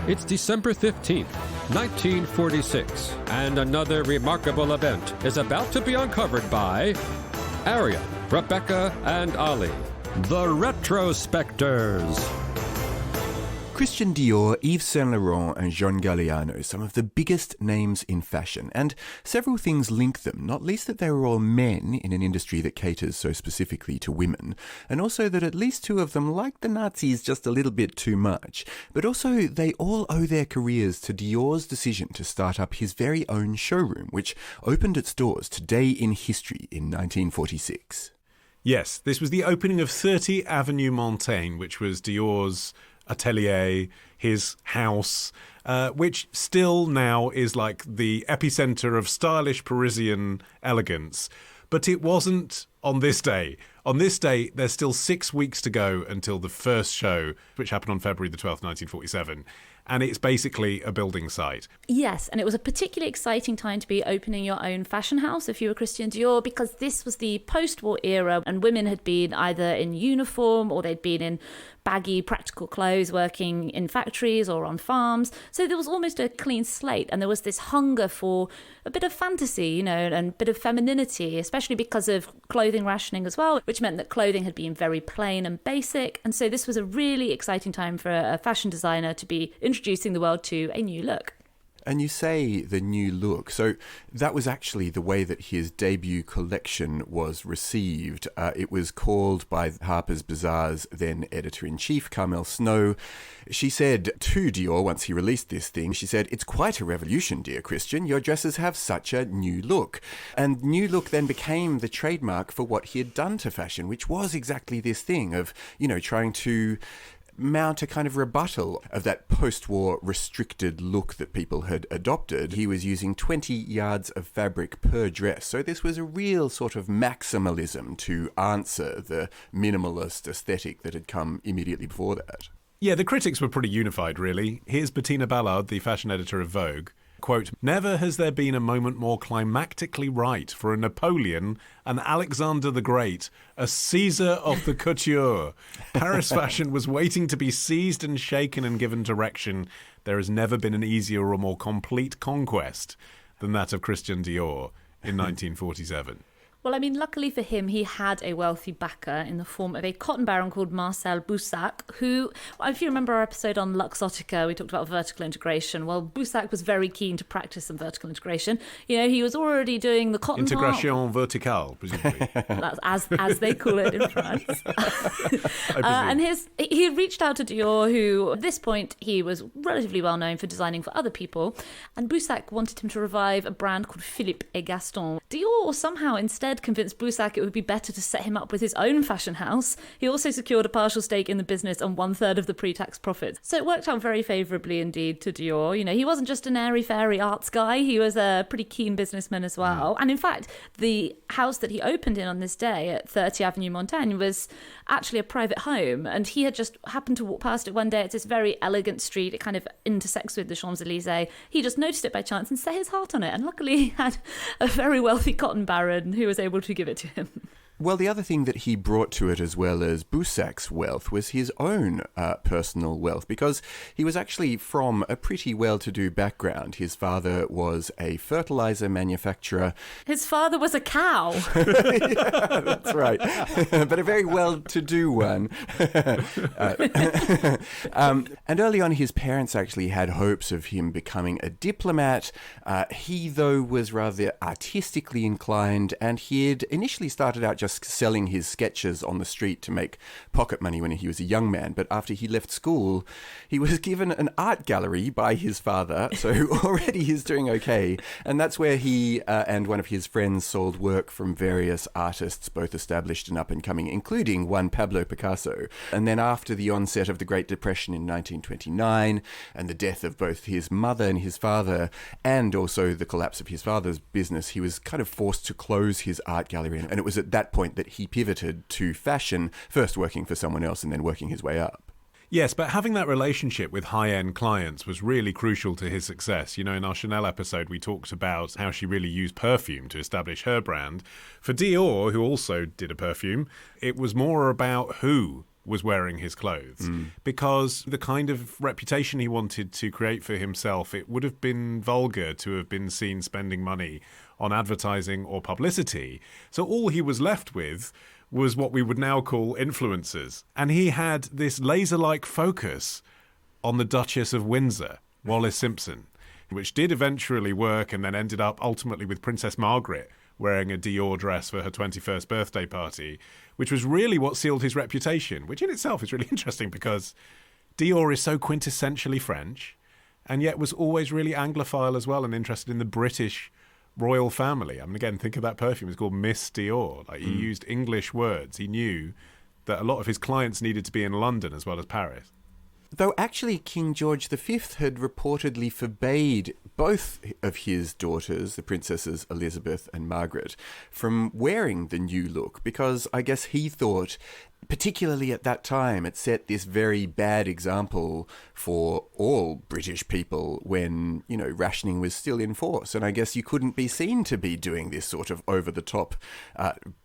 It's December 15th, 1946, and another remarkable event is about to be uncovered by Arion, Rebecca, and Olly, the Retrospectors. Christian Dior, Yves Saint Laurent and John Galliano, some of the biggest names in fashion, and several things link them, not least that they were all men in an industry that caters so specifically to women, and also that at least two of them liked the Nazis just a little bit too much, but also they all owe their careers to Dior's decision to start up his very own showroom, which opened its doors today in history in 1946. Yes, this was the opening of 30 Avenue Montaigne, which was Dior's atelier, his house, which still now is like the epicenter of stylish Parisian elegance. But it wasn't on this day. On this day, there's still 6 weeks to go until the first show, which happened on February the 12th, 1947. And it's basically a building site. Yes, and it was a particularly exciting time to be opening your own fashion house if you were Christian Dior, because this was the post-war era and women had been either in uniform or they'd been in baggy, practical clothes working in factories or on farms. So there was almost a clean slate, and there was this hunger for a bit of fantasy, and a bit of femininity, especially because of clothing rationing as well, which meant that clothing had been very plain and basic. And so this was a really exciting time for a fashion designer to be introducing the world to a new look. And you say the new look. So that was actually the way that his debut collection was received. It was called by Harper's Bazaar's then editor-in-chief, Carmel Snow. She said to Dior, once he released this thing, she said, "It's quite a revolution, dear Christian. Your dresses have such a new look." And new look then became the trademark for what he had done to fashion, which was exactly this thing of, trying to mount a kind of rebuttal of that post-war restricted look that people had adopted. He was using 20 yards of fabric per dress. So this was a real sort of maximalism to answer the minimalist aesthetic that had come immediately before that. Yeah, the critics were pretty unified, really. Here's Bettina Ballard, the fashion editor of Vogue. Quote, "Never has there been a moment more climactically right for a Napoleon, an Alexander the Great, a Caesar of the couture. Paris fashion was waiting to be seized and shaken and given direction. There has never been an easier or more complete conquest than that of Christian Dior in 1947. Well, luckily for him, he had a wealthy backer in the form of a cotton baron called Marcel Boussac, who, if you remember our episode on Luxottica, we talked about vertical integration. Well, Boussac was very keen to practice some vertical integration. He was already doing the cotton Integration verticale, presumably. That's as they call it in France. And he reached out to Dior, who at this point, he was relatively well known for designing for other people. And Boussac wanted him to revive a brand called Philippe et Gaston. Dior somehow instead convinced Boussac it would be better to set him up with his own fashion house. He also secured a partial stake in the business and 1/3 of the pre-tax profits. So it worked out very favourably indeed to Dior. He wasn't just an airy-fairy arts guy, he was a pretty keen businessman as well. And in fact, the house that he opened in on this day at 30 Avenue Montaigne was actually a private home, and he had just happened to walk past it one day. It's this very elegant street, it kind of intersects with the Champs-Élysées. He just noticed it by chance and set his heart on it, and luckily he had a very wealthy cotton baron who was able to give it to him. Well, the other thing that he brought to it, as well as Boussac's wealth, was his own personal wealth, because he was actually from a pretty well-to-do background. His father was a fertilizer manufacturer. His father was a cow. Yeah, that's right. But a very well-to-do one. And early on, his parents actually had hopes of him becoming a diplomat. He, though, was rather artistically inclined, and he had initially started out just selling his sketches on the street to make pocket money when he was a young man. But after he left school, he was given an art gallery by his father, so already he's doing okay. And that's where he and one of his friends sold work from various artists, both established and up-and-coming, including one Pablo Picasso. And then after the onset of the Great Depression in 1929, and the death of both his mother and his father, and also the collapse of his father's business, he was kind of forced to close his art gallery. And it was at that point that he pivoted to fashion, first working for someone else and then working his way up. Yes, but having that relationship with high-end clients was really crucial to his success. In our Chanel episode, we talked about how she really used perfume to establish her brand. For Dior, who also did a perfume, it was more about who was wearing his clothes, because the kind of reputation he wanted to create for himself, it would have been vulgar to have been seen spending money on advertising or publicity. So all he was left with was what we would now call influencers. And he had this laser-like focus on the Duchess of Windsor, Wallis Simpson, which did eventually work and then ended up ultimately with Princess Margaret wearing a Dior dress for her 21st birthday party, which was really what sealed his reputation, which in itself is really interesting because Dior is so quintessentially French and yet was always really Anglophile as well and interested in the British royal family. I mean, again, think of that perfume. It's called Miss Dior. Like, he used English words. He knew that a lot of his clients needed to be in London as well as Paris. Though actually King George V had reportedly forbade both of his daughters, the Princesses Elizabeth and Margaret, from wearing the new look because I guess he thought, particularly at that time, it set this very bad example for all British people when, you know, rationing was still in force. And I guess you couldn't be seen to be doing this sort of over-the-top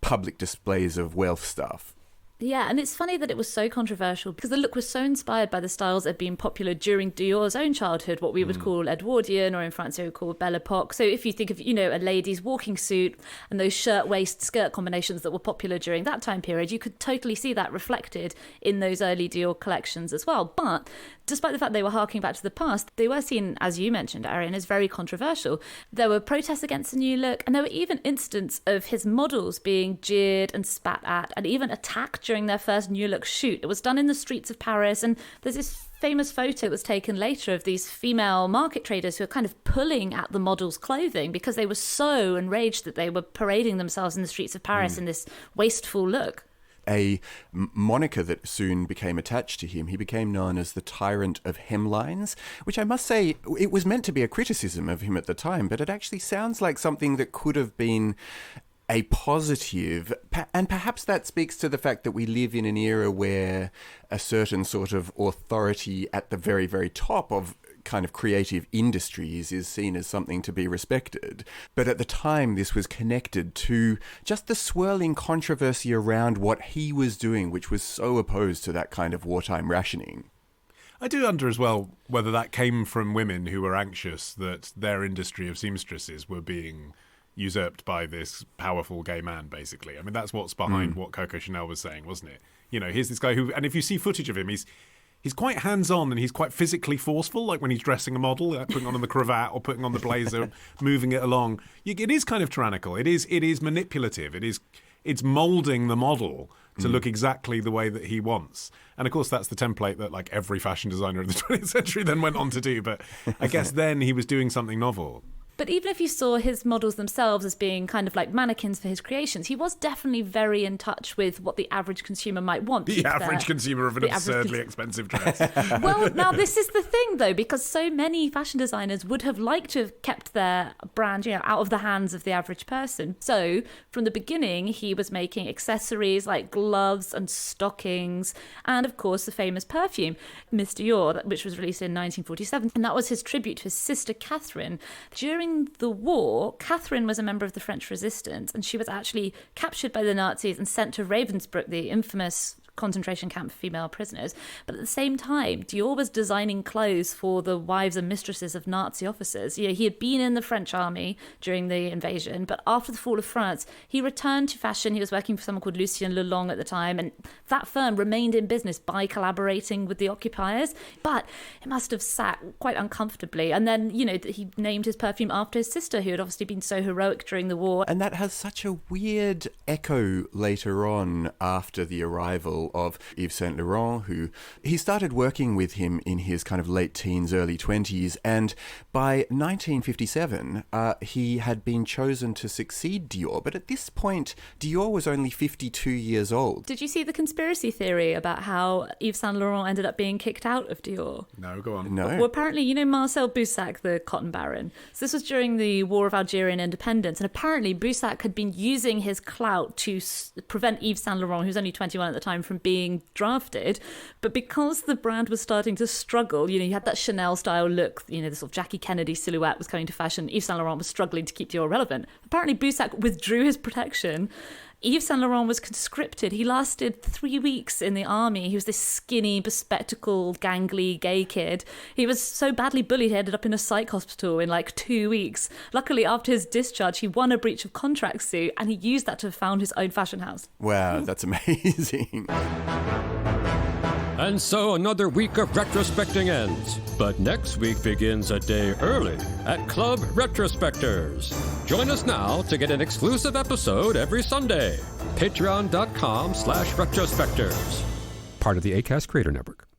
public displays of wealth stuff. Yeah, and it's funny that it was so controversial because the look was so inspired by the styles that had been popular during Dior's own childhood, what we would call Edwardian, or in France they would call Belle Epoque. So if you think of, you know, a lady's walking suit and those shirt, waist, skirt combinations that were popular during that time period, you could totally see that reflected in those early Dior collections as well. But despite the fact they were harking back to the past, they were seen, as you mentioned, Arion, as very controversial. There were protests against the new look, and there were even instances of his models being jeered and spat at and even attacked during their first new look shoot. It was done in the streets of Paris, and there's this famous photo that was taken later of these female market traders who were kind of pulling at the model's clothing because they were so enraged that they were parading themselves in the streets of Paris in this wasteful look. A moniker that soon became attached to him. He became known as the tyrant of hemlines, which I must say, it was meant to be a criticism of him at the time, but it actually sounds like something that could have been a positive, and perhaps that speaks to the fact that we live in an era where a certain sort of authority at the very, very top of kind of creative industries is seen as something to be respected. But at the time, this was connected to just the swirling controversy around what he was doing, which was so opposed to that kind of wartime rationing. I do wonder as well whether that came from women who were anxious that their industry of seamstresses were being usurped by this powerful gay man, basically. I mean, that's what's behind what Coco Chanel was saying, wasn't it? You know, here's this guy who, and if you see footage of him, he's quite hands-on and he's quite physically forceful, like when he's dressing a model, like putting on the cravat or putting on the blazer, moving it along. It is kind of tyrannical. It is manipulative. It's moulding the model to look exactly the way that he wants. And of course, that's the template that like every fashion designer of the 20th century then went on to do. But I guess then he was doing something novel. But even if you saw his models themselves as being kind of like mannequins for his creations, he was definitely very in touch with what the average consumer might want. The average consumer of an absurdly expensive dress. Well, now this is the thing, though, because so many fashion designers would have liked to have kept their brand, you know, out of the hands of the average person. So from the beginning, he was making accessories like gloves and stockings, and of course the famous perfume, Miss Dior, which was released in 1947. And that was his tribute to his sister Catherine. During the war, Catherine was a member of the French resistance, and she was actually captured by the Nazis and sent to Ravensbrück, the infamous concentration camp for female prisoners. But at the same time, Dior was designing clothes for the wives and mistresses of Nazi officers. You know, he had been in the French army during the invasion, but after the fall of France, he returned to fashion. He was working for someone called Lucien Lelong at the time, and that firm remained in business by collaborating with the occupiers. But it must have sat quite uncomfortably. And then, you know, he named his perfume after his sister, who had obviously been so heroic during the war. And that has such a weird echo later on after the arrival of Yves Saint Laurent, who he started working with him in his kind of late teens, early 20s, and by 1957 he had been chosen to succeed Dior. But at this point, Dior was only 52 years old. Did you see the conspiracy theory about how Yves Saint Laurent ended up being kicked out of Dior? No, go on. No. Well, apparently, you know Marcel Boussac, the cotton baron. So this was during the War of Algerian Independence, and apparently Boussac had been using his clout to prevent Yves Saint Laurent, who was only 21 at the time, from being drafted. But because the brand was starting to struggle, you know, you had that Chanel style look, you know, the sort of Jackie Kennedy silhouette was coming to fashion. Yves Saint Laurent was struggling to keep Dior relevant. Apparently Boussac withdrew his protection, Yves Saint Laurent was conscripted. He lasted 3 weeks in the army. He was this skinny, bespectacled, gangly gay kid. He was so badly bullied, he ended up in a psych hospital in like 2 weeks. Luckily, after his discharge, he won a breach of contract suit, and he used that to found his own fashion house. Wow, that's amazing. And so another week of retrospecting ends. But next week begins a day early at Club Retrospectors. Join us now to get an exclusive episode every Sunday. Patreon.com/retrospectors. Part of the Acast Creator Network.